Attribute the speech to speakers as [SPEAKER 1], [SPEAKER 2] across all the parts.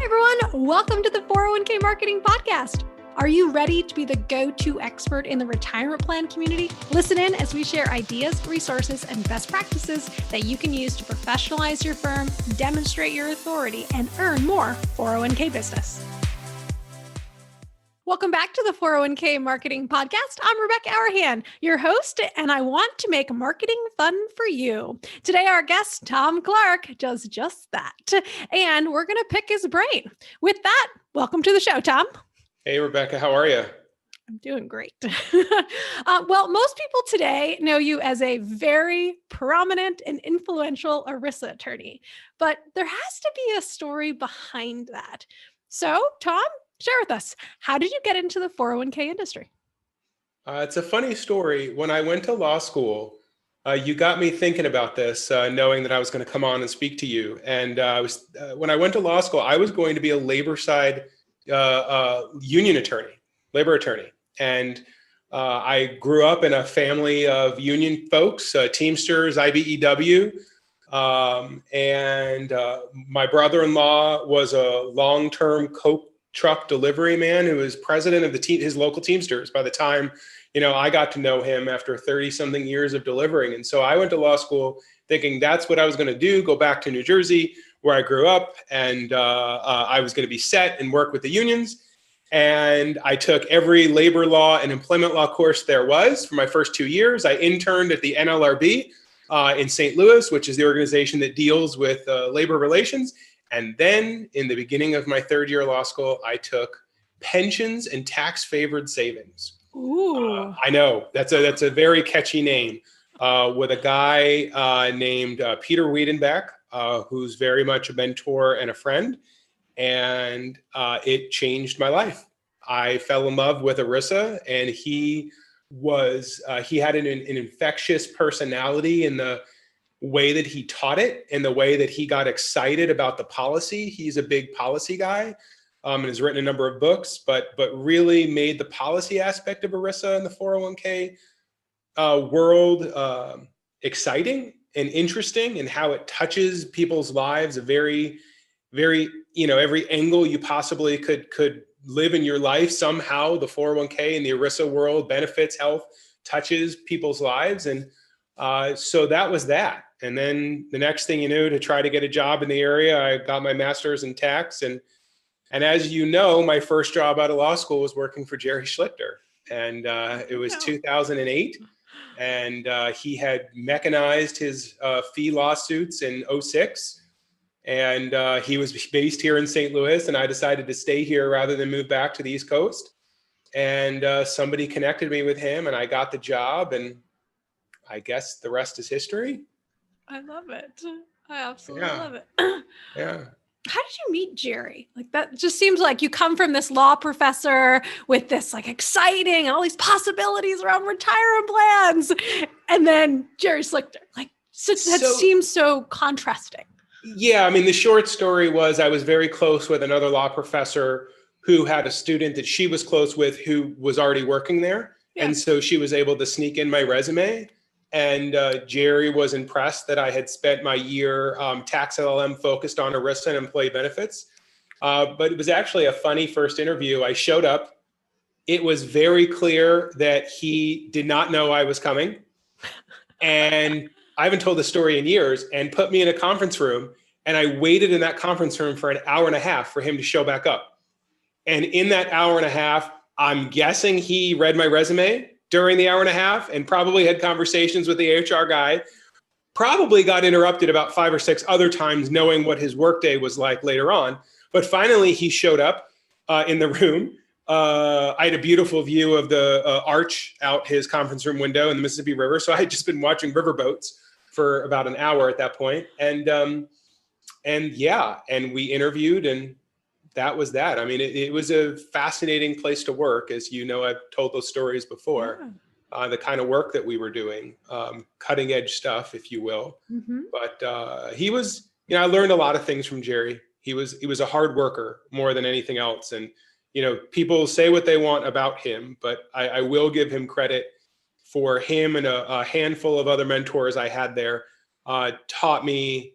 [SPEAKER 1] Hi, everyone. Welcome to the 401k Marketing Podcast. Are you ready to be the go-to expert in the retirement plan community? Listen in as we share ideas, resources, and best practices that you can use to professionalize your firm, demonstrate your authority, and earn more 401k business. Welcome back to the 401k Marketing Podcast. I'm Rebecca Hourihan, your host, and I want to make marketing fun for you. Today, our guest, Tom Clark, does just that, and we're going to pick his brain. With that, welcome to the show, Tom.
[SPEAKER 2] Hey, Rebecca, how are you?
[SPEAKER 1] I'm doing great. Well, most people today know you as a very prominent and influential ERISA attorney, but there has to be a story behind that. So, Tom, share with us, how did you get into the 401k industry?
[SPEAKER 2] It's a funny story. When I went to law school, you got me thinking about this, knowing that I was going to come on and speak to you. And when I went to law school, I was going to be a labor side union attorney, labor attorney. And I grew up in a family of union folks, Teamsters, IBEW. And my brother-in-law was a long-term Coke truck delivery man who was president of his local Teamsters by the time, I got to know him after 30 something years of delivering. And so I went to law school thinking that's what I was going to do, go back to New Jersey where I grew up. And I was going to be set and work with the unions. And I took every labor law and employment law course there was for my first 2 years. I interned at the NLRB in St. Louis, which is the organization that deals with labor relations. And then in the beginning of my third year of law school, I took pensions and tax favored savings.
[SPEAKER 1] Ooh.
[SPEAKER 2] I know that's a very catchy name with a guy named Peter Wiedenbeck, who's very much a mentor and a friend. And it changed my life. I fell in love with ERISA, and he had an infectious personality in the way that he taught it and the way that he got excited about the policy. He's a big policy guy and has written a number of books, but really made the policy aspect of ERISA and the 401k world exciting and interesting, and how it touches people's lives a very, very, every angle you possibly could live in your life. Somehow the 401k and the ERISA world benefits, health, touches people's lives. And so that was that. And then the next thing you knew, to try to get a job in the area, I got my master's in tax. And as you know, my first job out of law school was working for Jerry Schlichter. And it was 2008. And he had mechanized his fee lawsuits in 2006. And he was based here in St. Louis. And I decided to stay here rather than move back to the East Coast. And somebody connected me with him, and I got the job. And I guess the rest is history.
[SPEAKER 1] I love it. I absolutely love it.
[SPEAKER 2] Yeah.
[SPEAKER 1] How did you meet Jerry? Like, that just seems like you come from this law professor with this like exciting and all these possibilities around retirement plans. And then Jerry Schlichter, that seems so contrasting.
[SPEAKER 2] Yeah. I mean, the short story was I was very close with another law professor who had a student that she was close with who was already working there. Yeah. And so she was able to sneak in my resume. And Jerry was impressed that I had spent my year tax LLM focused on ERISA and employee benefits. But it was actually a funny first interview. I showed up. It was very clear that he did not know I was coming. And I haven't told the story in years, and put me in a conference room. And I waited in that conference room for an hour and a half for him to show back up. And in that hour and a half, I'm guessing he read my resume during the hour and a half and probably had conversations with the HR guy, probably got interrupted about 5 or 6 other times knowing what his workday was like later on. But finally he showed up in the room. I had a beautiful view of the arch out his conference room window in the Mississippi River. So I had just been watching riverboats for about an hour at that point. And we interviewed, and that was that. I mean, it was a fascinating place to work. As you know, I've told those stories before, the kind of work that we were doing, cutting edge stuff, if you will. Mm-hmm. But he was, I learned a lot of things from Jerry. He was a hard worker more than anything else. And, people say what they want about him, but I will give him credit for him and a handful of other mentors I had there taught me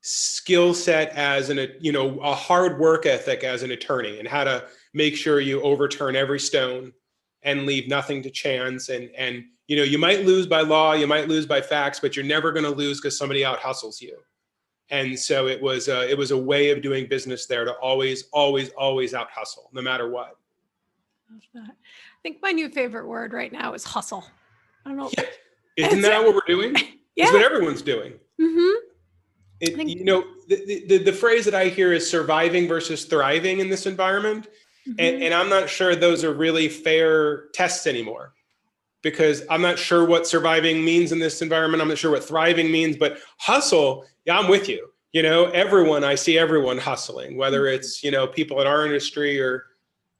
[SPEAKER 2] skill set as a hard work ethic as an attorney, and how to make sure you overturn every stone and leave nothing to chance. And you might lose by law, you might lose by facts, but you're never going to lose because somebody out hustles you. And so it was a way of doing business there to always out hustle, no matter what.
[SPEAKER 1] I think my new favorite word right now is hustle. I don't know.
[SPEAKER 2] Yeah. Isn't that what we're doing?
[SPEAKER 1] Yeah.
[SPEAKER 2] It's what everyone's doing.
[SPEAKER 1] Mm-hmm.
[SPEAKER 2] The phrase that I hear is surviving versus thriving in this environment. Mm-hmm. And I'm not sure those are really fair tests anymore, because I'm not sure what surviving means in this environment. I'm not sure what thriving means, but hustle, yeah, I'm with you. I see everyone hustling, whether it's, people in our industry or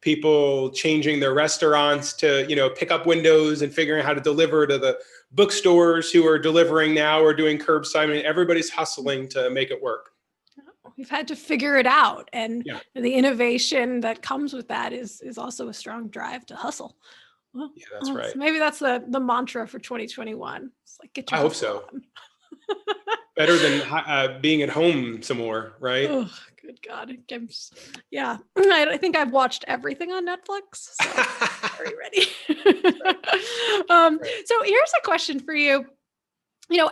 [SPEAKER 2] people changing their restaurants to, pick up windows and figuring out how to deliver to the bookstores who are delivering now or doing curbside. I mean, everybody's hustling to make it work.
[SPEAKER 1] We've had to figure it out. And the innovation that comes with that is also a strong drive to hustle. Well,
[SPEAKER 2] yeah, that's right.
[SPEAKER 1] So maybe that's the mantra for 2021. It's like, get your
[SPEAKER 2] I hope so. Better than being at home some more, right?
[SPEAKER 1] Oh, good God. Yeah. I think I've watched everything on Netflix. So very ready. So here's a question for you.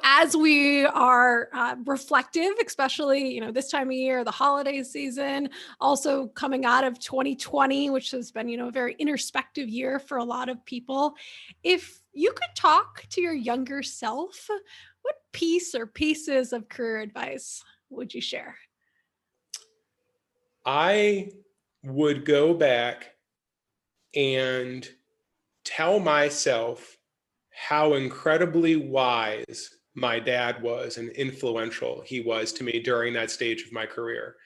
[SPEAKER 1] As we are reflective, especially, this time of year, the holiday season, also coming out of 2020, which has been, a very introspective year for a lot of people. If you could talk to your younger self, what piece or pieces of career advice would you share?
[SPEAKER 2] I would go back and tell myself how incredibly wise my dad was and influential he was to me during that stage of my career.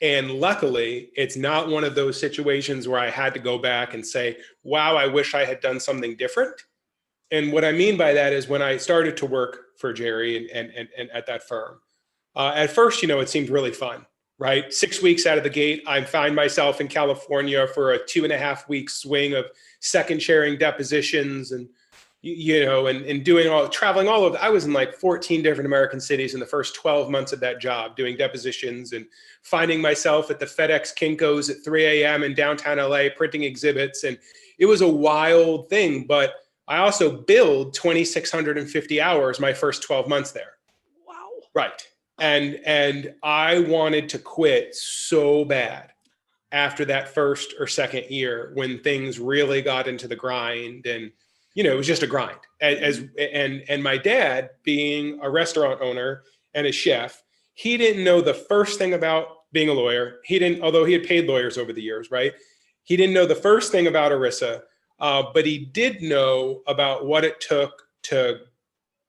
[SPEAKER 2] And luckily, it's not one of those situations where I had to go back and say, wow, I wish I had done something different. And what I mean by that is when I started to work for Jerry and at that firm, at first, it seemed really fun, right? 6 weeks out of the gate, I find myself in California for a 2.5 week swing of second chairing depositions and traveling all over. I was in like 14 different American cities in the first 12 months of that job, doing depositions and finding myself at the FedEx Kinko's at 3 a.m. in downtown LA, printing exhibits. And it was a wild thing, but I also billed 2,650 hours my first 12 months there.
[SPEAKER 1] Wow.
[SPEAKER 2] Right. And I wanted to quit so bad after that first or second year when things really got into the grind, and it was just a grind. And my dad, being a restaurant owner and a chef, he didn't know the first thing about being a lawyer. Although he had paid lawyers over the years, right? He didn't know the first thing about ERISA, but he did know about what it took to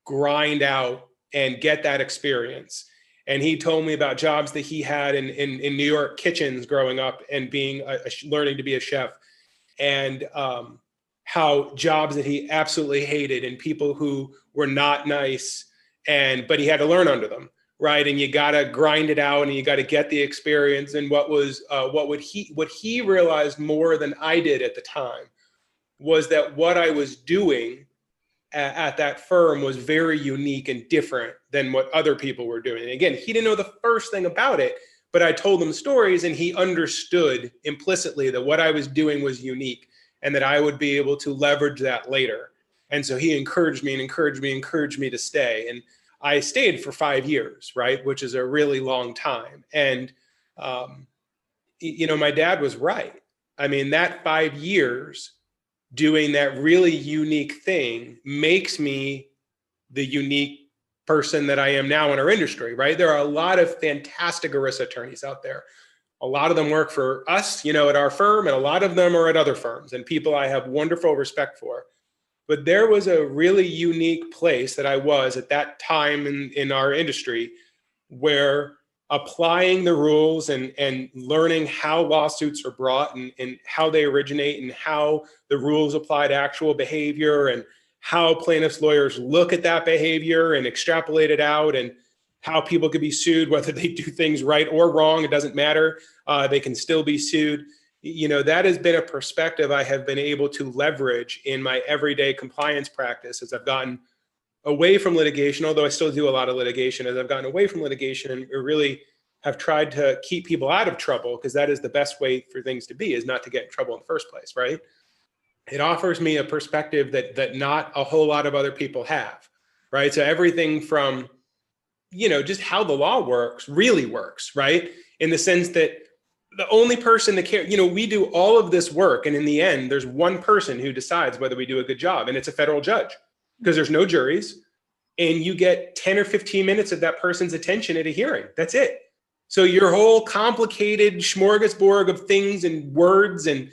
[SPEAKER 2] grind out and get that experience. And he told me about jobs that he had in New York kitchens growing up and learning to be a chef, and how jobs that he absolutely hated and people who were not nice, but he had to learn under them, right? And you got to grind it out and you got to get the experience. And what he realized more than I did at the time was that what I was doing at that firm was very unique and different than what other people were doing. And again, he didn't know the first thing about it, but I told him stories and he understood implicitly that what I was doing was unique and that I would be able to leverage that later. And so he encouraged me to stay. And I stayed for 5 years, right? Which is a really long time. And, my dad was right. I mean, that 5 years doing that really unique thing makes me the unique person that I am now in our industry, right? There are a lot of fantastic ERISA attorneys out there. A lot of them work for us, at our firm, and a lot of them are at other firms and people I have wonderful respect for. But there was a really unique place that I was at that time in our industry where applying the rules and learning how lawsuits are brought and how they originate and how the rules apply to actual behavior and how plaintiffs' lawyers look at that behavior and extrapolate it out and how people could be sued, whether they do things right or wrong, it doesn't matter. They can still be sued. That has been a perspective I have been able to leverage in my everyday compliance practice as I've gotten away from litigation, although I still do a lot of litigation, as I've gotten away from litigation and really have tried to keep people out of trouble, because that is the best way for things to be, is not to get in trouble in the first place, right? It offers me a perspective that not a whole lot of other people have, right? So everything from, just how the law really works, right? In the sense that the only person that cares, we do all of this work, and in the end, there's one person who decides whether we do a good job, and it's a federal judge, because there's no juries, and you get 10 or 15 minutes of that person's attention at a hearing. That's it. So your whole complicated smorgasbord of things and words and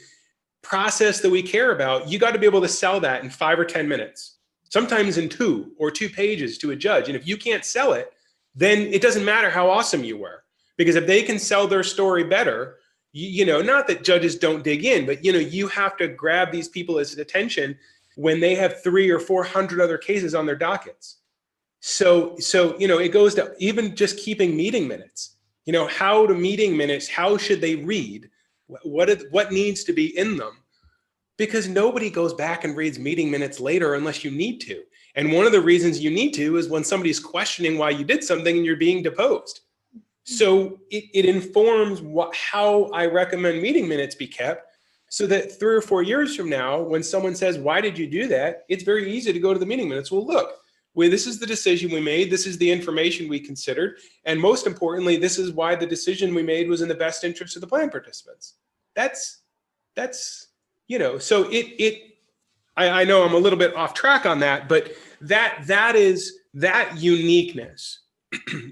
[SPEAKER 2] process that we care about, you got to be able to sell that in 5 or 10 minutes, sometimes in 2 or 2 pages to a judge. And if you can't sell it, then it doesn't matter how awesome you were, because if they can sell their story better, not that judges don't dig in, but you have to grab these people's attention when they have 300 or 400 other cases on their dockets. So it goes to even just keeping meeting minutes. How should they read? What needs to be in them? Because nobody goes back and reads meeting minutes later unless you need to. And one of the reasons you need to is when somebody's questioning why you did something and you're being deposed. So it informs how I recommend meeting minutes be kept, so that 3 or 4 years from now, when someone says, why did you do that? It's very easy to go to the meeting minutes. Well, look, this is the decision we made. This is the information we considered. And most importantly, this is why the decision we made was in the best interest of the plan participants. So I know I'm a little bit off track on that, but that uniqueness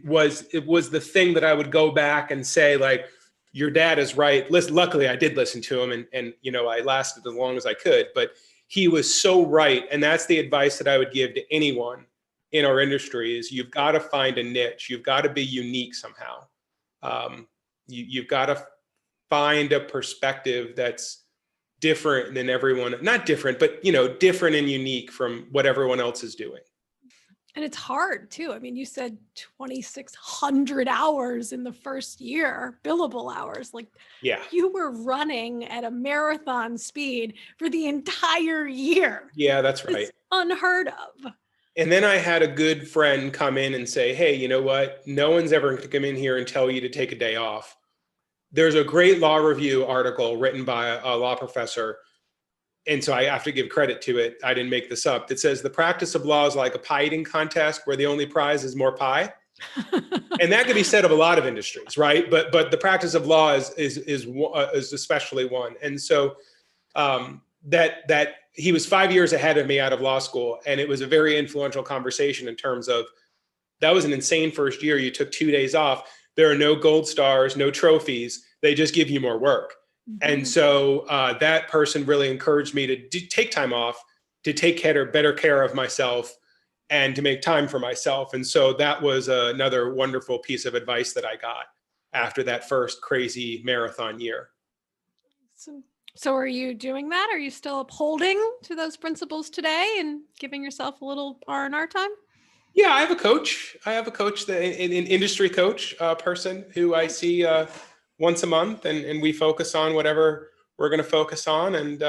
[SPEAKER 2] was the thing that I would go back and say, like, your dad is right. Luckily, I did listen to him, and I lasted as long as I could, but he was so right. And that's the advice that I would give to anyone in our industry, is you've got to find a niche. You've got to be unique somehow. You've got to find a perspective that's different than everyone, not different, but different and unique from what everyone else is doing.
[SPEAKER 1] And it's hard too. I mean, you said 2,600 hours in the first year, billable hours. Like,
[SPEAKER 2] yeah,
[SPEAKER 1] you were running at a marathon speed for the entire year.
[SPEAKER 2] Yeah, that's right.
[SPEAKER 1] It's unheard of.
[SPEAKER 2] And then I had a good friend come in and say, hey, you know what? No one's ever going to come in here and tell you to take a day off. There's a great law review article written by a law professor, and so I have to give credit to it. I didn't make this up. That says the practice of law is like a pie eating contest where the only prize is more pie. And that could be said of a lot of industries, right? But the practice of law is especially one. And so that he was 5 years ahead of me out of law school, and it was a very influential conversation in terms of, that was an insane first year. You took 2 days off. There are no gold stars, no trophies. They just give you more work. Mm-hmm. And so that person really encouraged me to take time off, to take better care of myself, and to make time for myself. And so that was another wonderful piece of advice that I got after that first crazy marathon year.
[SPEAKER 1] So are you doing that? Are you still upholding to those principles today and giving yourself a little R&R time?
[SPEAKER 2] Yeah, I have a coach. An industry coach person who I see once a month, and we focus on whatever we're going to focus on. And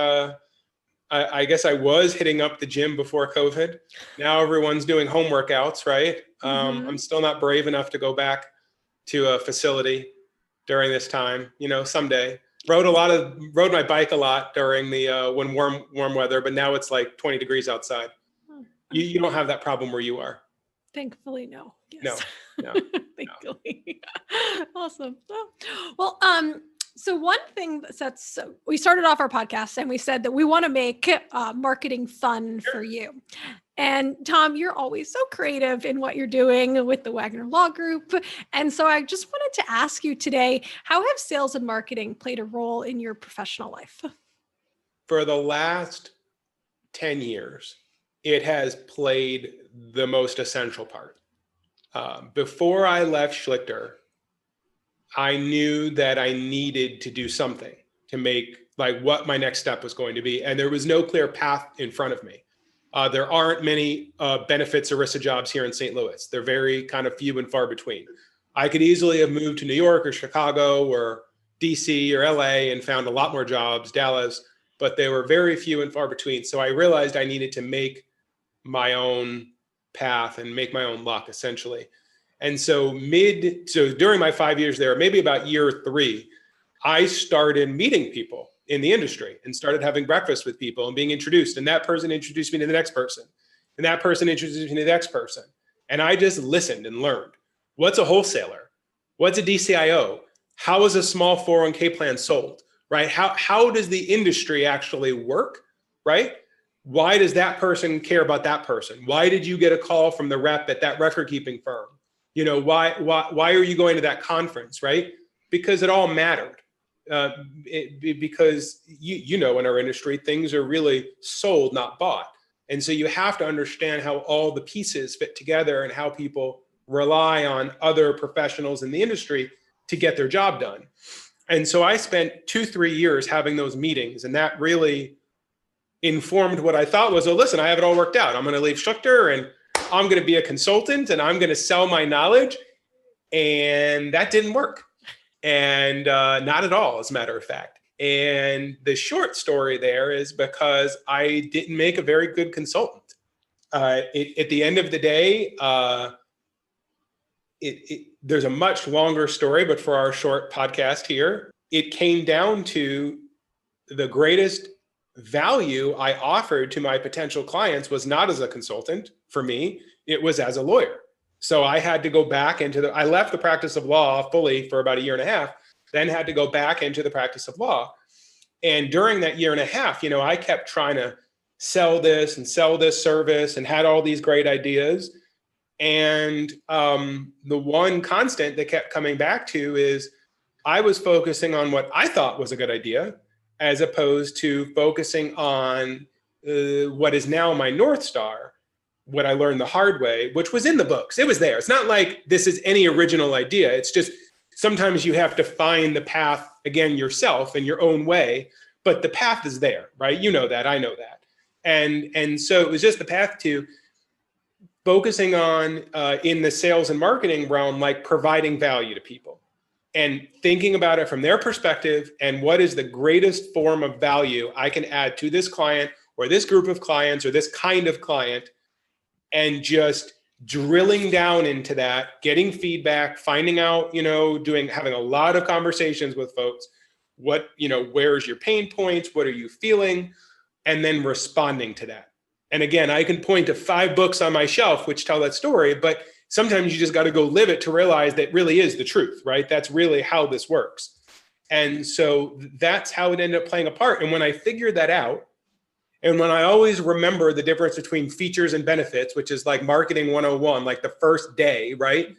[SPEAKER 2] I guess I was hitting up the gym before COVID. Now everyone's doing home workouts, right? Mm-hmm. I'm still not brave enough to go back to a facility during this time. Someday. Rode my bike a lot during the when warm weather, but now it's like 20 degrees outside. You don't have that problem where you are.
[SPEAKER 1] Thankfully, no. Yes.
[SPEAKER 2] No.
[SPEAKER 1] Thankfully. Awesome. Well, so one thing we started off our podcast and we said that we want to make marketing fun for you. And Tom, you're always so creative in what you're doing with the Wagner Law Group. And so I just wanted to ask you today, how have sales and marketing played a role in your professional life?
[SPEAKER 2] For the last 10 years, it has played the most essential part. Before I left Schlichter, I knew that I needed to do something to make what my next step was going to be. And there was no clear path in front of me. There aren't many benefits ERISA jobs here in St. Louis. They're very kind of few and far between. I could easily have moved to New York or Chicago or DC or LA and found a lot more jobs, Dallas, but they were very few and far between. So I realized I needed to make my own path and make my own luck, essentially. And so during my 5 years there, maybe about year 3, I started meeting people in the industry and started having breakfast with people and being introduced. And that person introduced me to the next person. And that person introduced me to the next person. And I just listened and learned. What's a wholesaler? What's a DCIO? How is a small 401k plan sold, right? How does the industry actually work, right? Why does that person care about that person? Why did you get a call from the rep at that record keeping firm? Why are you going to that conference, right? Because it all mattered. Because in our industry, things are really sold, not bought. And so you have to understand how all the pieces fit together and how people rely on other professionals in the industry to get their job done. And so I spent 2-3 years having those meetings, and that really informed what I thought was, listen, I have it all worked out. I'm going to leave Schlichter and I'm going to be a consultant and I'm going to sell my knowledge. And that didn't work. And not at all, as a matter of fact. And the short story there is because I didn't make a very good consultant. At the end of the day, there's a much longer story, but for our short podcast here, it came down to the greatest value I offered to my potential clients was not as a consultant for me, it was as a lawyer. So I had to go back I left the practice of law fully for about 1.5 years, then had to go back into the practice of law. And during that 1.5 years, I kept trying to sell this and sell this service and had all these great ideas. And the one constant that kept coming back to is I was focusing on what I thought was a good idea, as opposed to focusing on what is now my North Star, what I learned the hard way, which was in the books. It was there. It's not like this is any original idea. It's just sometimes you have to find the path again yourself in your own way, but the path is there, right? You know that, I know that. And so it was just the path to focusing on in the sales and marketing realm, like providing value to people and thinking about it from their perspective and what is the greatest form of value I can add to this client or this group of clients or this kind of client, and just drilling down into that, getting feedback, finding out, having a lot of conversations with folks. Where's your pain points? What are you feeling? And then responding to that. And again, I can point to 5 books on my shelf which tell that story, but sometimes you just got to go live it to realize that really is the truth, right? That's really how this works. And so that's how it ended up playing a part. And when I figured that out, and when I always remember the difference between features and benefits, which is like marketing 101, like the first day, right?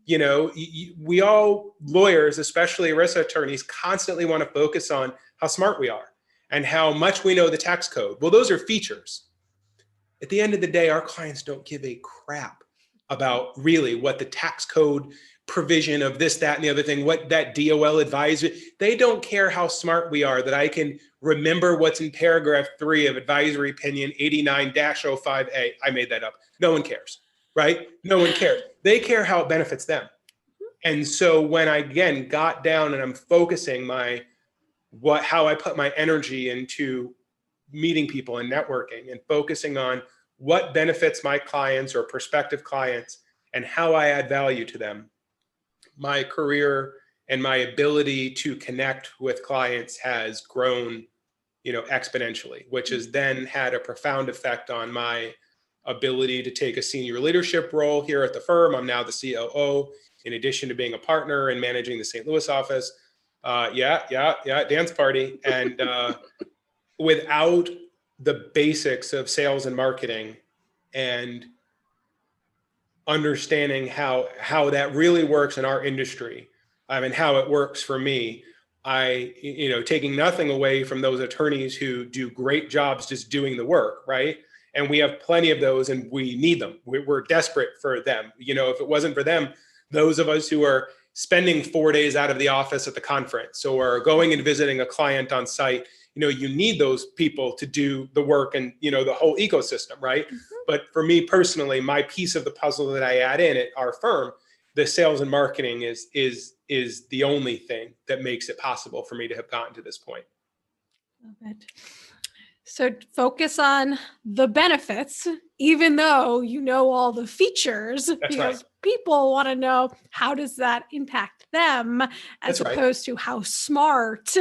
[SPEAKER 2] We all lawyers, especially ERISA attorneys, constantly want to focus on how smart we are and how much we know the tax code. Well, those are features. At the end of the day, our clients don't give a crap about really what the tax code provision of this, that, and the other thing, what that DOL advisory, they don't care how smart we are, that I can remember what's in paragraph 3 of advisory opinion 89-05A. I made that up. No one cares, right? No one cares. They care how it benefits them. And so when I, again, got down and I'm focusing how I put my energy into meeting people and networking and focusing on what benefits my clients or prospective clients and how I add value to them, my career and my ability to connect with clients has grown, exponentially, which has then had a profound effect on my ability to take a senior leadership role here at the firm. I'm now the COO, in addition to being a partner and managing the St. Louis office. Dance party. And without the basics of sales and marketing and understanding how that really works in our industry, and how it works for me, taking nothing away from those attorneys who do great jobs just doing the work, right? And we have plenty of those and we need them. We're desperate for them. If it wasn't for them, those of us who are spending 4 days out of the office at the conference or going and visiting a client on site, you need those people to do the work and, the whole ecosystem, right? Mm-hmm. But for me personally, my piece of the puzzle that I add in at our firm, the sales and marketing is the only thing that makes it possible for me to have gotten to this point.
[SPEAKER 1] Love it. So focus on the benefits even though you know all the features,
[SPEAKER 2] That's
[SPEAKER 1] because
[SPEAKER 2] right.
[SPEAKER 1] people want to know how does that impact them, as
[SPEAKER 2] That's right.
[SPEAKER 1] opposed to how smart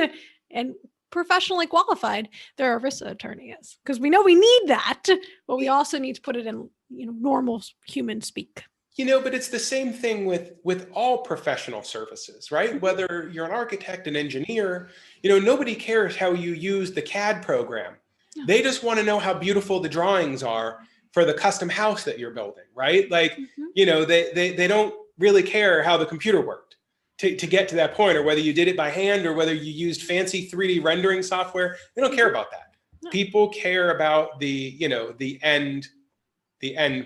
[SPEAKER 1] and professionally qualified their ERISA attorney is. Because we know we need that, but we also need to put it in normal human speak.
[SPEAKER 2] But it's the same thing with all professional services, right?
[SPEAKER 1] Mhm.
[SPEAKER 2] Whether you're an architect, an engineer, nobody cares how you use the CAD program.
[SPEAKER 1] No.
[SPEAKER 2] They just want to know how beautiful the drawings are for the custom house that you're building, right? Like,
[SPEAKER 1] Mhm.
[SPEAKER 2] they don't really care how the computer worked to get to that point, or whether you did it by hand or whether you used fancy 3D rendering software. They don't care about that.
[SPEAKER 1] No.
[SPEAKER 2] People care about the end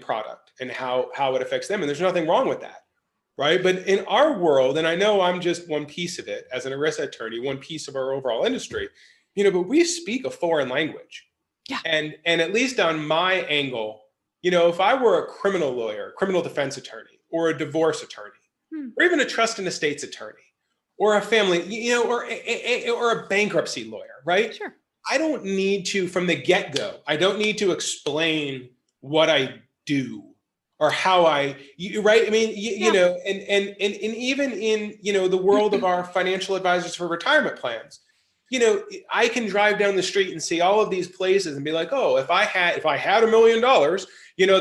[SPEAKER 2] product and how it affects them. And there's nothing wrong with that, right? But in our world, and I know I'm just one piece of it as an ERISA attorney, one piece of our overall industry, but we speak a foreign language.
[SPEAKER 1] Yeah.
[SPEAKER 2] And at least on my angle, if I were a criminal lawyer, criminal defense attorney, or a divorce attorney, or even a trust and estates attorney, or a family, or a bankruptcy lawyer, right?
[SPEAKER 1] Sure.
[SPEAKER 2] I don't need to, from the get-go, I don't need to explain what I do or how right? I mean, and even in, the world of our financial advisors for retirement plans, I can drive down the street and see all of these places and be like, oh, if I had $1 million,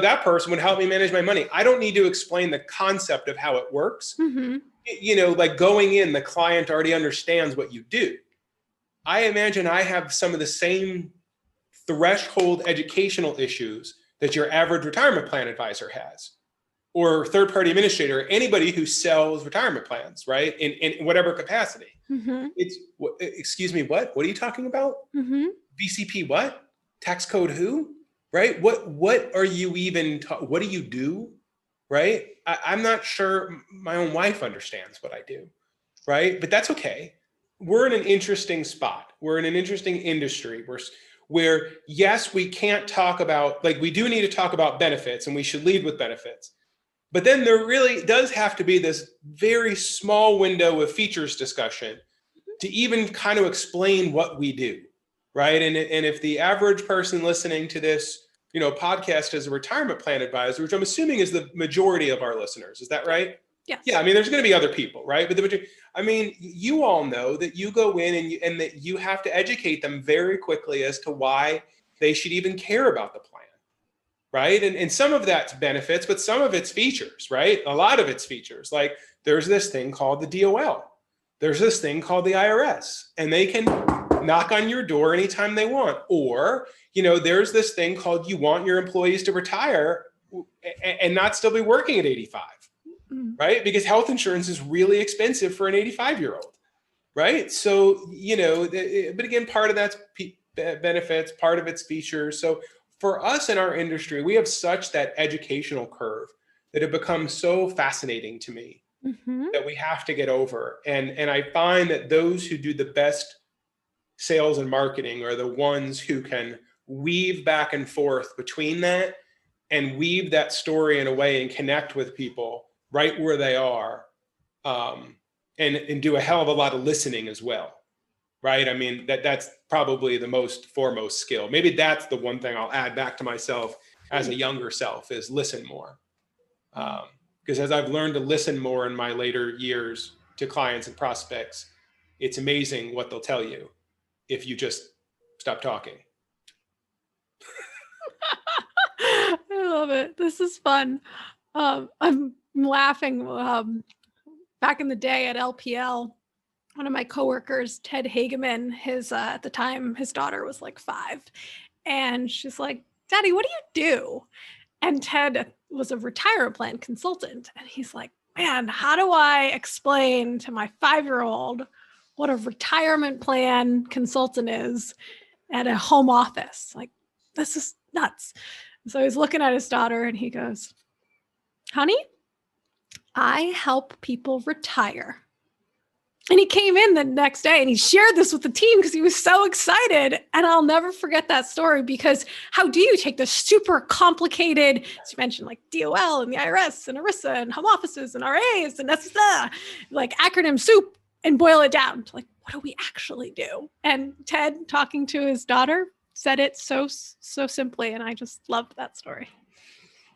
[SPEAKER 2] that person would help me manage my money. I don't need to explain the concept of how it works. Like going in, the client already understands what you do. I imagine I have some of the same threshold educational issues that your average retirement plan advisor has, or third-party administrator, or anybody who sells retirement plans, right? In whatever capacity. It's, excuse me, what are you talking about? VCP what? Tax code who? Right? What are you even, what do you do? Right? I'm not sure my own wife understands what I do, right? But that's okay. We're in an interesting spot. We're in an interesting industry where yes, we can't talk about, like, we do need to talk about benefits, and we should lead with benefits. But then there really does have to be this very small window of features discussion to even kind of explain what we do, right? And if the average person listening to this, podcast is a retirement plan advisor, which I'm assuming is the majority of our listeners, is that right?
[SPEAKER 1] Yes.
[SPEAKER 2] Yeah, I mean, there's going to be other people, right? But you all know that you go in and that you have to educate them very quickly as to why they should even care about the plan, right? And some of that's benefits, but some of it's features, right? A lot of it's features. Like, there's this thing called the DOL. There's this thing called the IRS, and they can knock on your door anytime they want. Or, there's this thing called, you want your employees to retire and not still be working at 85. Right? Because health insurance is really expensive for an 85-year-old, right? So, but again, part of that's benefits, part of it's features. So for us in our industry, we have such that educational curve that it becomes so fascinating to me that we have to get over. And I find that those who do the best sales and marketing are the ones who can weave back and forth between that and weave that story in a way and connect with people right where they are, and do a hell of a lot of listening as well, right? I mean, that's probably the most foremost skill. Maybe that's the one thing I'll add back to myself as a younger self, is listen more. Because as I've learned to listen more in my later years to clients and prospects, it's amazing what they'll tell you if you just stop talking.
[SPEAKER 1] I love it. This is fun. I'm laughing. Back in the day at LPL, one of my coworkers, Ted Hageman, at the time his daughter was like 5, and she's like, "Daddy, what do you do?" And Ted was a retirement plan consultant, and he's like, "Man, how do I explain to my 5-year-old what a retirement plan consultant is at a home office? Like, this is nuts." So he's looking at his daughter and he goes, "Honey, I help people retire." And he came in the next day and he shared this with the team because he was so excited. And I'll never forget that story, because how do you take this super complicated, as you mentioned, like DOL and the IRS and ERISA and home offices and RAs and that's like acronym soup, and boil it down to like, what do we actually do? And Ted, talking to his daughter, said it so simply. And I just loved that story.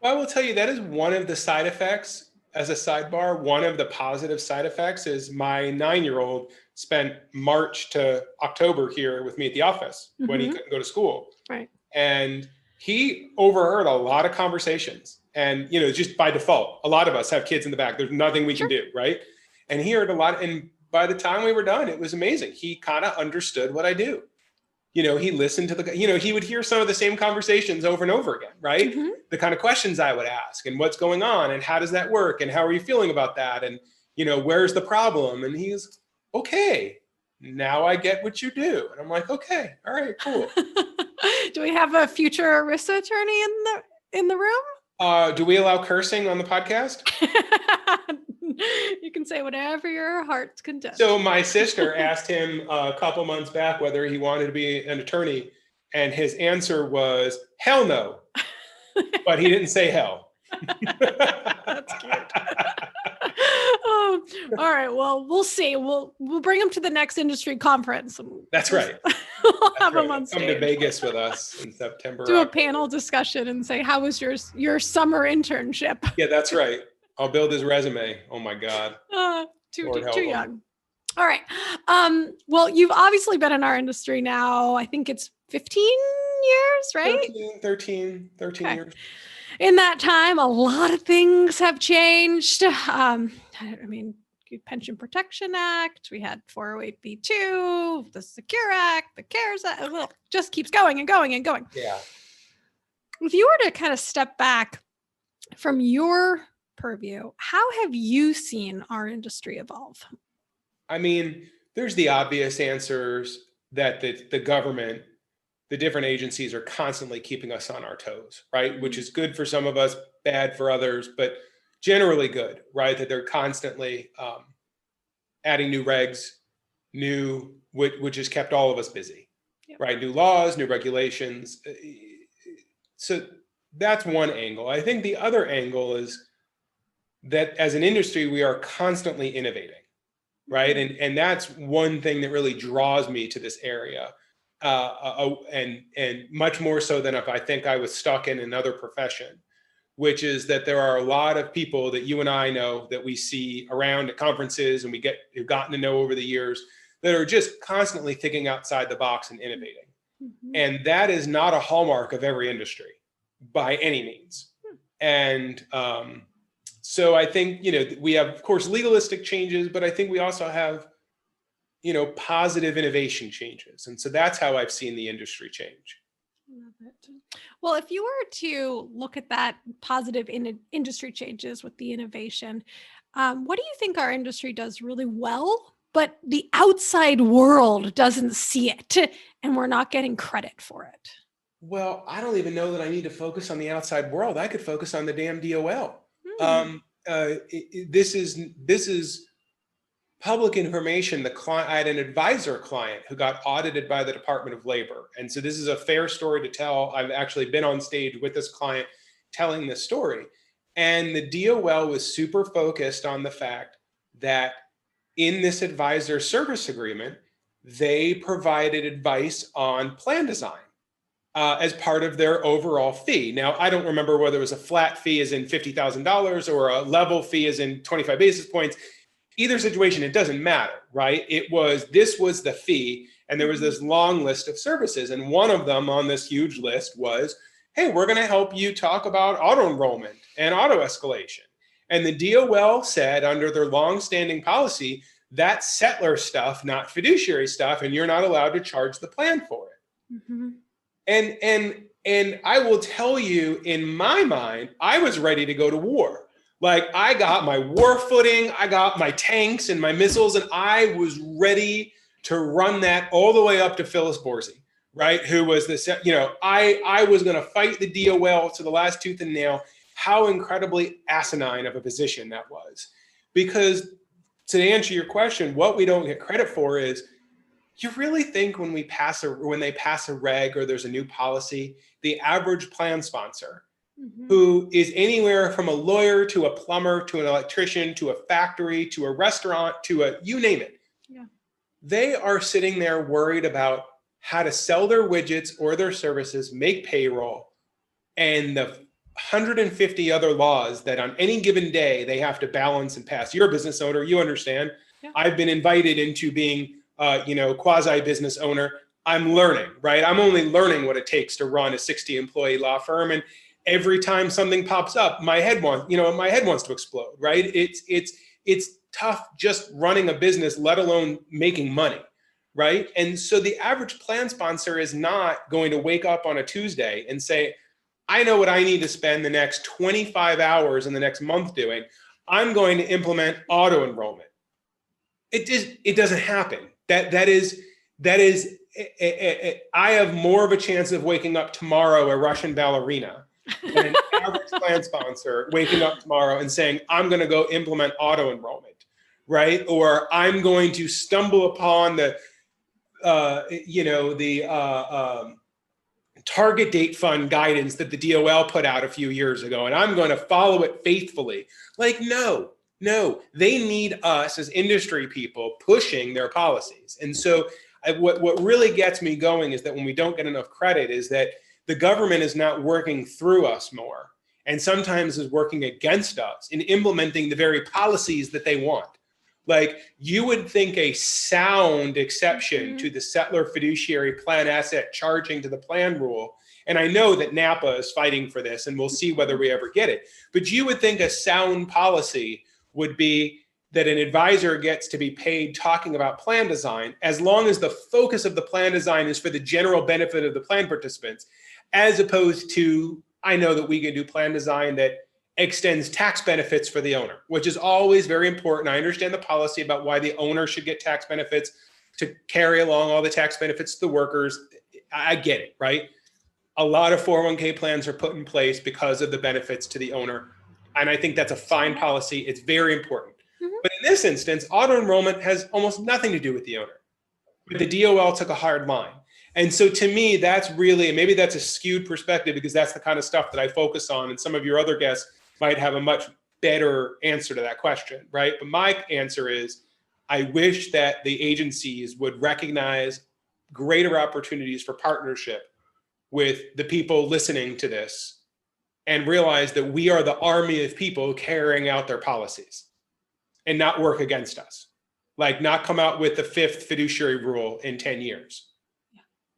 [SPEAKER 2] I will tell you that is one of the side effects. As a sidebar, one of the positive side effects is my 9-year-old spent March to October here with me at the office when he couldn't go to school.
[SPEAKER 1] Right.
[SPEAKER 2] And he overheard a lot of conversations. And, just by default, a lot of us have kids in the back. There's nothing we can do, right? And he heard a lot. And by the time we were done, it was amazing. He kind of understood what I do. He listened to he would hear some of the same conversations over and over again, right? The kind of questions I would ask and what's going on and how does that work and how are you feeling about that? And, where's the problem? And he's, okay, now I get what you do. And I'm like, okay, all right, cool.
[SPEAKER 1] Do we have a future ERISA attorney in the room?
[SPEAKER 2] Do we allow cursing on the podcast?
[SPEAKER 1] You can say whatever your heart's content.
[SPEAKER 2] So my sister asked him a couple months back whether he wanted to be an attorney, and his answer was hell no, but he didn't say hell.
[SPEAKER 1] That's cute. Oh, all right. Well, we'll see. We'll bring him to the next industry conference.
[SPEAKER 2] That's right.
[SPEAKER 1] We'll have him on stage.
[SPEAKER 2] Come to Vegas with us in September.
[SPEAKER 1] Do a panel discussion and say, "How was your summer internship?"
[SPEAKER 2] Yeah, that's right. I'll build his resume. Oh my God.
[SPEAKER 1] Too young. All right. Well, you've obviously been in our industry now. I think it's 15 years, right?
[SPEAKER 2] 13 years.
[SPEAKER 1] In that time, a lot of things have changed. Pension Protection Act, we had 408B2, the Secure Act, the CARES Act, well, just keeps going and going and going.
[SPEAKER 2] Yeah.
[SPEAKER 1] If you were to kind of step back from your purview, how have you seen our industry evolve?
[SPEAKER 2] There's the obvious answers that the government, the different agencies are constantly keeping us on our toes, right? Which is good for some of us, bad for others, but generally good, right? That they're constantly adding new regs, which has kept all of us busy, right? New laws, new regulations. So that's one angle. I think the other angle is that as an industry, we are constantly innovating, right? And that's one thing that really draws me to this area. And much more so than if I think I was stuck in another profession, which is that there are a lot of people that you and I know that we see around at conferences and we've gotten to know over the years that are just constantly thinking outside the box and innovating. And that is not a hallmark of every industry by any means. And so I think, we have, of course, legalistic changes, but I think we also have, positive innovation changes. And so that's how I've seen the industry change.
[SPEAKER 1] Love it. Well, if you were to look at that positive industry changes with the innovation, what do you think our industry does really well, but the outside world doesn't see it and we're not getting credit for it?
[SPEAKER 2] Well, I don't even know that I need to focus on the outside world. I could focus on the damn DOL. This is public information. I had an advisor client who got audited by the Department of Labor. And so this is a fair story to tell. I've actually been on stage with this client telling this story. And the DOL was super focused on the fact that in this advisor service agreement, they provided advice on plan design as part of their overall fee. Now, I don't remember whether it was a flat fee as in $50,000 or a level fee as in 25 basis points. Either situation, it doesn't matter, right? This was the fee, and there was this long list of services. And one of them on this huge list was, hey, we're going to help you talk about auto enrollment and auto escalation. And the DOL said under their longstanding policy, that's settler stuff, not fiduciary stuff, and you're not allowed to charge the plan for it. And I will tell you, in my mind, I was ready to go to war. Like, I got my war footing, I got my tanks and my missiles, and I was ready to run that all the way up to Phyllis Borsey, right? Who was I was going to fight the DOL to the last tooth and nail. How incredibly asinine of a position that was. Because to answer your question, what we don't get credit for is, you really think when they pass a reg or there's a new policy, the average plan sponsor who is anywhere from a lawyer to a plumber to an electrician to a factory to a restaurant to you name it. Yeah. They are sitting there worried about how to sell their widgets or their services, make payroll, and the 150 other laws that on any given day they have to balance and pass. You're a business owner, you understand. Yeah. I've been invited into being, quasi business owner. I'm learning, right? I'm only learning what it takes to run a 60 employee law firm. And every time something pops up, my head wants to explode, right? It's tough just running a business, let alone making money, right? And so the average plan sponsor is not going to wake up on a Tuesday and say, I know what I need to spend the next 25 hours in the next month doing. I'm going to implement auto enrollment. It doesn't happen. That is. I have more of a chance of waking up tomorrow a Russian ballerina than an average plan sponsor waking up tomorrow and saying, I'm going to go implement auto enrollment, right? Or I'm going to stumble upon the target date fund guidance that the DOL put out a few years ago, and I'm going to follow it faithfully. Like, no, they need us as industry people pushing their policies. And so what really gets me going is that when we don't get enough credit is that the government is not working through us more, and sometimes is working against us in implementing the very policies that they want. Like, you would think a sound exception to the settler fiduciary plan asset charging to the plan rule, and I know that NAPA is fighting for this, and we'll see whether we ever get it, but you would think a sound policy would be that an advisor gets to be paid talking about plan design as long as the focus of the plan design is for the general benefit of the plan participants, as opposed to, I know that we can do plan design that extends tax benefits for the owner, which is always very important. I understand the policy about why the owner should get tax benefits to carry along all the tax benefits to the workers. I get it, right? A lot of 401k plans are put in place because of the benefits to the owner. And I think that's a fine policy. It's very important. But in this instance, auto enrollment has almost nothing to do with the owner. But the DOL took a hard line. And so to me, that's really, and maybe that's a skewed perspective because that's the kind of stuff that I focus on. And some of your other guests might have a much better answer to that question, right? But my answer is, I wish that the agencies would recognize greater opportunities for partnership with the people listening to this and realize that we are the army of people carrying out their policies and not work against us. Like, not come out with the 5th fiduciary rule in 10 years,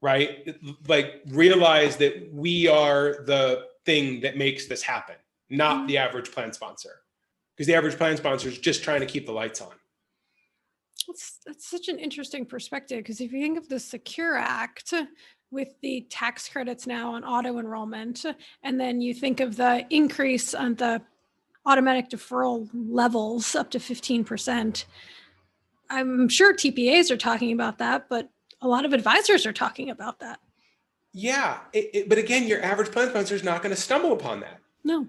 [SPEAKER 2] right? Like, realize that we are the thing that makes this happen, not the average plan sponsor, because the average plan sponsor is just trying to keep the lights on.
[SPEAKER 1] That's such an interesting perspective, because if you think of the Secure Act with the tax credits now on auto enrollment, and then you think of the increase on the automatic deferral levels up to 15%, I'm sure TPAs are talking about that, but a lot of advisors are talking about that.
[SPEAKER 2] Yeah, but again, your average plan sponsor is not going to stumble upon that.
[SPEAKER 1] No.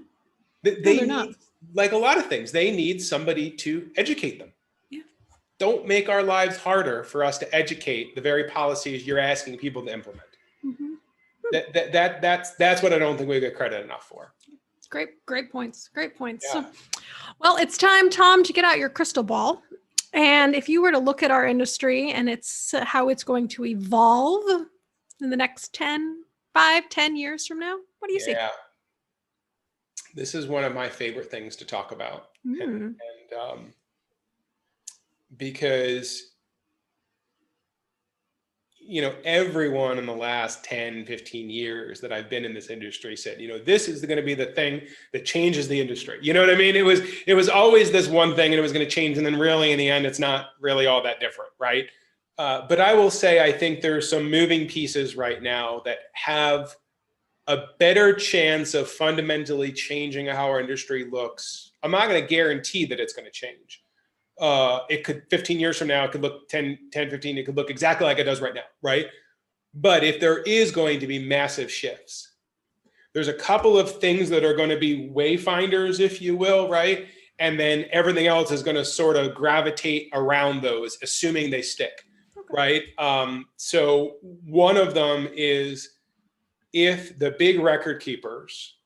[SPEAKER 2] They're not. Like a lot of things, they need somebody to educate them. Yeah. Don't make our lives harder for us to educate the very policies you're asking people to implement. That's what I don't think we get credit enough for.
[SPEAKER 1] Great points.
[SPEAKER 2] Yeah.
[SPEAKER 1] Well, it's time, Tom, to get out your crystal ball. And if you were to look at our industry and it's how it's going to evolve in the next 10 years from now, what do you see?
[SPEAKER 2] Yeah. This is one of my favorite things to talk about. And because, everyone in the last 10, 15 years that I've been in this industry said, this is going to be the thing that changes the industry. You know what I mean? It was always this one thing and it was going to change. And then really in the end, it's not really all that different, right? But I will say, I think there are some moving pieces right now that have a better chance of fundamentally changing how our industry looks. I'm not going to guarantee that it's going to change. It could 15 years from now, it could look 10, 15, it could look exactly like it does right now, right? But if there is going to be massive shifts, there's a couple of things that are going to be wayfinders, if you will, right? And then everything else is going to sort of gravitate around those, assuming they stick, right? So one of them is, if the big record keepers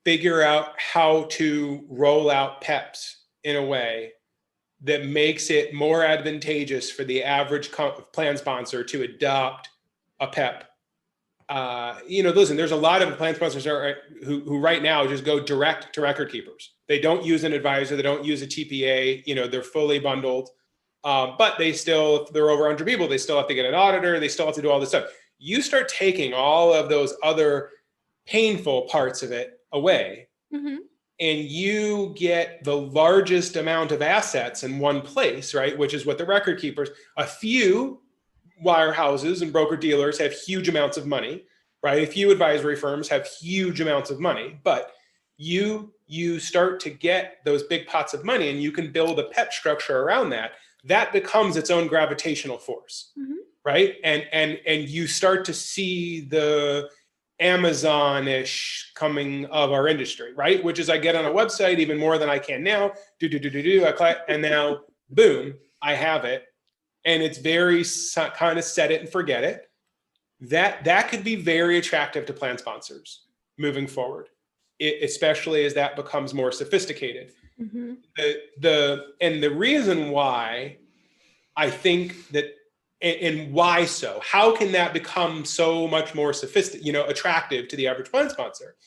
[SPEAKER 2] figure out how to roll out PEPs in a way that makes it more advantageous for the average plan sponsor to adopt a PEP Listen, there's a lot of plan sponsors who right now just go direct to record keepers. They don't use an advisor. They don't use a TPA. They're fully bundled. But they still, if they're over 100 people, they still have to get an auditor. They still have to do all this stuff. You start taking all of those other painful parts of it away, and you get the largest amount of assets in one place, right? Which is what the record keepers, a few wirehouses and broker dealers have huge amounts of money, right? A few advisory firms have huge amounts of money, but you start to get those big pots of money, and you can build a pet structure around that. That becomes its own gravitational force, right? And you start to see the Amazon-ish coming of our industry, right? Which is I get on a website even more than I can now, and now boom, I have it. And it's very kind of set it and forget it. That could be very attractive to plan sponsors moving forward, especially as that becomes more sophisticated. The reason why I think that, and why so, how can that become so much more sophisticated, attractive to the average plan sponsor?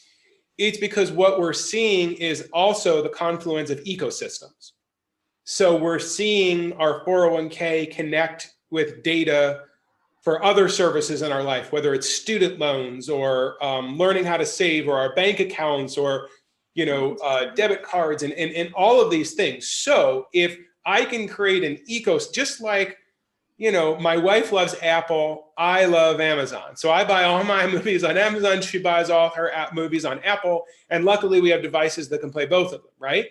[SPEAKER 2] It's because what we're seeing is also the confluence of ecosystems. So we're seeing our 401k connect with data for other services in our life, whether it's student loans or learning how to save, or our bank accounts, or debit cards, and all of these things. So if I can create an ecosystem, just like, my wife loves Apple, I love Amazon. So I buy all my movies on Amazon, she buys all her movies on Apple, and luckily we have devices that can play both of them, right?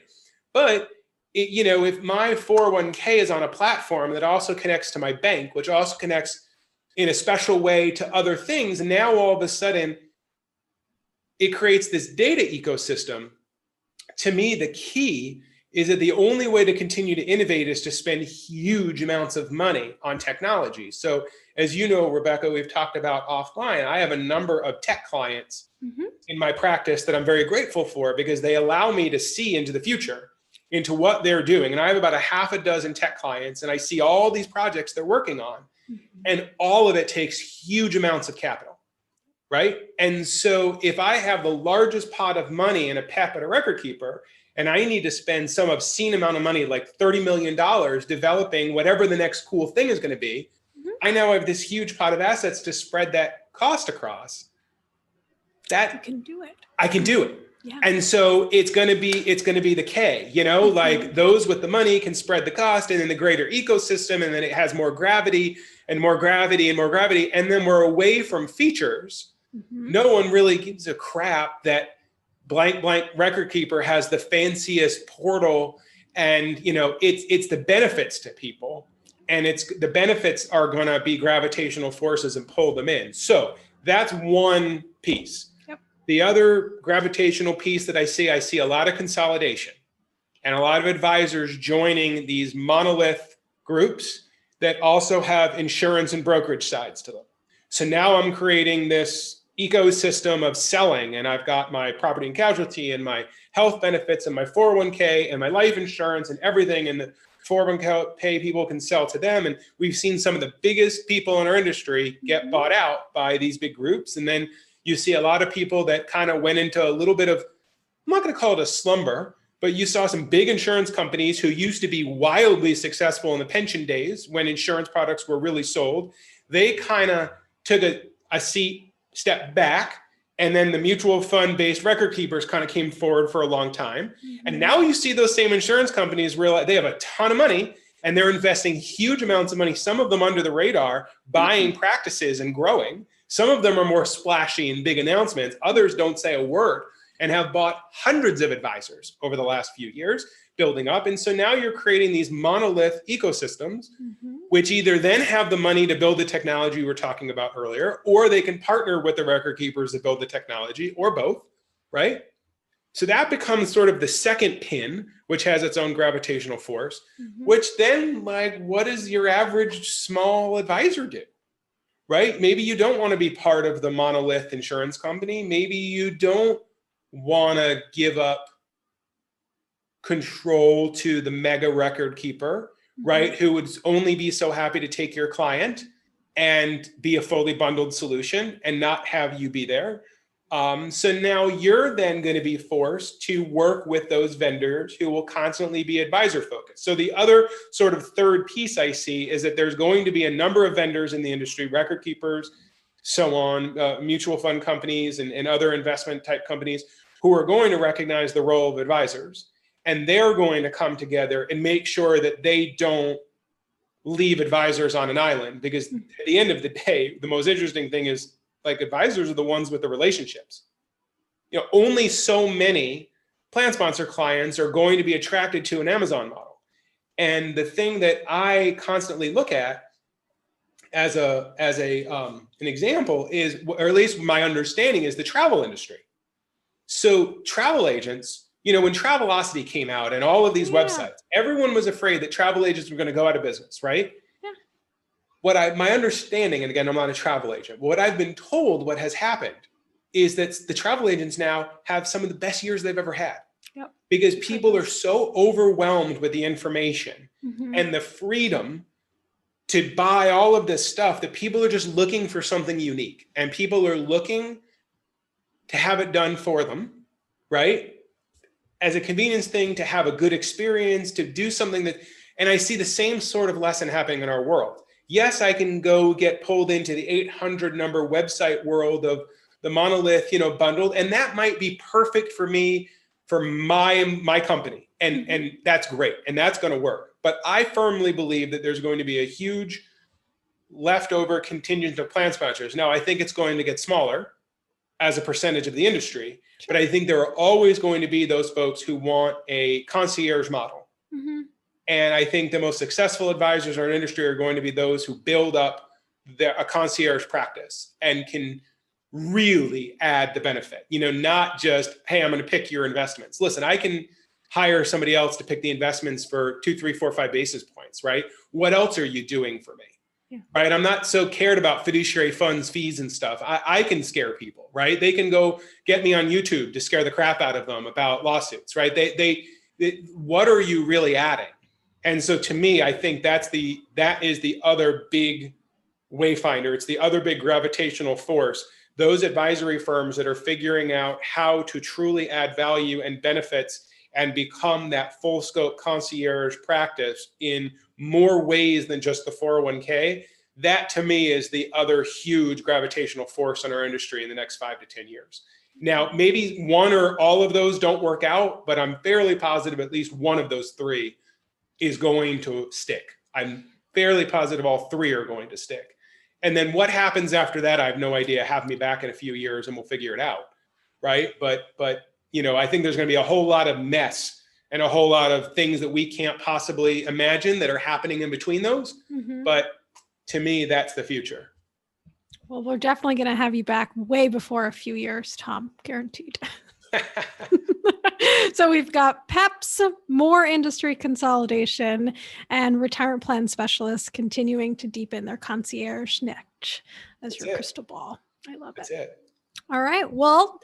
[SPEAKER 2] But if my 401k is on a platform that also connects to my bank, which also connects in a special way to other things, and now all of a sudden it creates this data ecosystem. To me, the key is that the only way to continue to innovate is to spend huge amounts of money on technology. So as you know, Rebecca, we've talked about offline, I have a number of tech clients in my practice that I'm very grateful for, because they allow me to see into the future, into what they're doing. And I have about a half a dozen tech clients, and I see all these projects they're working on, and all of it takes huge amounts of capital, right? And so if I have the largest pot of money in a PEP at a record keeper, and I need to spend some obscene amount of money, like $30 million, developing whatever the next cool thing is going to be, I now have this huge pot of assets to spread that cost across. That
[SPEAKER 1] You can do it.
[SPEAKER 2] I can do it.
[SPEAKER 1] Yeah.
[SPEAKER 2] And so it's going to be the K, like those with the money can spread the cost, and then the greater ecosystem, and then it has more gravity and more gravity and more gravity. And then we're away from features. No one really gives a crap that blank record keeper has the fanciest portal, and it's the benefits to people, and the benefits are going to be gravitational forces and pull them in. So that's one piece. The other gravitational piece that I see a lot of consolidation and a lot of advisors joining these monolith groups that also have insurance and brokerage sides to them. So now I'm creating this ecosystem of selling, and I've got my property and casualty and my health benefits and my 401k and my life insurance and everything, and the 401k people can sell to them. And we've seen some of the biggest people in our industry get bought out by these big groups. And then you see a lot of people that kind of went into a little bit of, I'm not going to call it a slumber, but you saw some big insurance companies who used to be wildly successful in the pension days when insurance products were really sold. They kind of took a step back, and then the mutual fund-based record keepers kind of came forward for a long time. And now you see those same insurance companies realize they have a ton of money, and they're investing huge amounts of money, some of them under the radar, buying practices and growing. Some of them are more splashy and big announcements. Others don't say a word, and have bought hundreds of advisors over the last few years, building up. And so now you're creating these monolith ecosystems, which either then have the money to build the technology we were talking about earlier, or they can partner with the record keepers to build the technology, or both, right? So that becomes sort of the second pin, which has its own gravitational force, which then, what does your average small advisor do? Right? Maybe you don't want to be part of the monolith insurance company. Maybe you don't want to give up control to the mega record keeper, right? Who would only be so happy to take your client and be a fully bundled solution and not have you be there. So now you're then going to be forced to work with those vendors who will constantly be advisor focused. So the other sort of third piece I see is that there's going to be a number of vendors in the industry, record keepers, so on, mutual fund companies and other investment type companies who are going to recognize the role of advisors. And they're going to come together and make sure that they don't leave advisors on an island, because at the end of the day, the most interesting thing is, like, advisors are the ones with the relationships. Only so many plan sponsor clients are going to be attracted to an Amazon model. And the thing that I constantly look at as an example is, or at least my understanding is, the travel industry. So travel agents, when Travelocity came out and all of these websites, everyone was afraid that travel agents were going to go out of business, right? My understanding, and again, I'm not a travel agent, what I've been told, what has happened is that the travel agents now have some of the best years they've ever had. Yep. Because people are so overwhelmed with the information and the freedom to buy all of this stuff that people are just looking for something unique, and people are looking to have it done for them, right? As a convenience thing, to have a good experience, to do something that, and I see the same sort of lesson happening in our world. Yes, I can go get pulled into the 800 number website world of the monolith, bundled, and that might be perfect for me, for my company, and that's great, and that's going to work. But I firmly believe that there's going to be a huge leftover contingent of plan sponsors. Now, I think it's going to get smaller as a percentage of the industry, but I think there are always going to be those folks who want a concierge model. And I think the most successful advisors in our industry are going to be those who build up a concierge practice and can really add the benefit. Not just, hey, I'm going to pick your investments. Listen, I can hire somebody else to pick the investments for 2, 3, 4, 5 basis points, right? What else are you doing for me? Yeah. Right? I'm not so cared about fiduciary funds, fees and stuff. I can scare people, right? They can go get me on YouTube to scare the crap out of them about lawsuits, right? They what are you really adding? And so to me, I think that is the other big wayfinder. It's the other big gravitational force. Those advisory firms that are figuring out how to truly add value and benefits and become that full scope concierge practice in more ways than just the 401k. That to me is the other huge gravitational force in our industry in the next 5 to 10 years. Now, maybe one or all of those don't work out, but I'm fairly positive at least one of those three is going to stick. I'm fairly positive all three are going to stick. And then what happens after that, I have no idea. Have me back in a few years and we'll figure it out, right? But I think there's going to be a whole lot of mess and a whole lot of things that we can't possibly imagine that are happening in between those. But to me, that's the future.
[SPEAKER 1] Well, we're definitely going to have you back way before a few years, Tom, guaranteed. So we've got PEPs, more industry consolidation, and retirement plan specialists continuing to deepen their concierge niche as your crystal ball. I love it.
[SPEAKER 2] That's it.
[SPEAKER 1] All right. Well,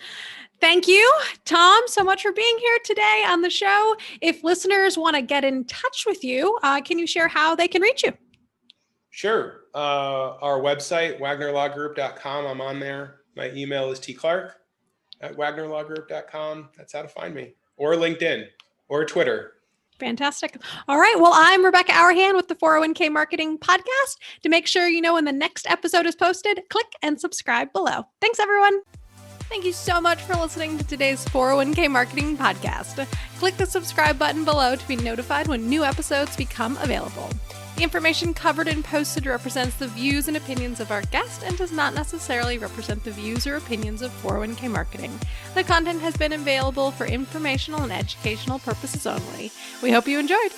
[SPEAKER 1] thank you, Tom, so much for being here today on the show. If listeners want to get in touch with you, can you share how they can reach you?
[SPEAKER 2] Sure. Our website, wagnerlawgroup.com. I'm on there. My email is tclark@wagnerlawgroup.com. That's how to find me. Or LinkedIn or Twitter.
[SPEAKER 1] Fantastic. All right. Well, I'm Rebecca Hourihan with the 401k Marketing Podcast. To make sure you know when the next episode is posted, click and subscribe below. Thanks, everyone. Thank you so much for listening to today's 401k Marketing Podcast. Click the subscribe button below to be notified when new episodes become available. The information covered and posted represents the views and opinions of our guest and does not necessarily represent the views or opinions of 401k Marketing. The content has been available for informational and educational purposes only. We hope you enjoyed.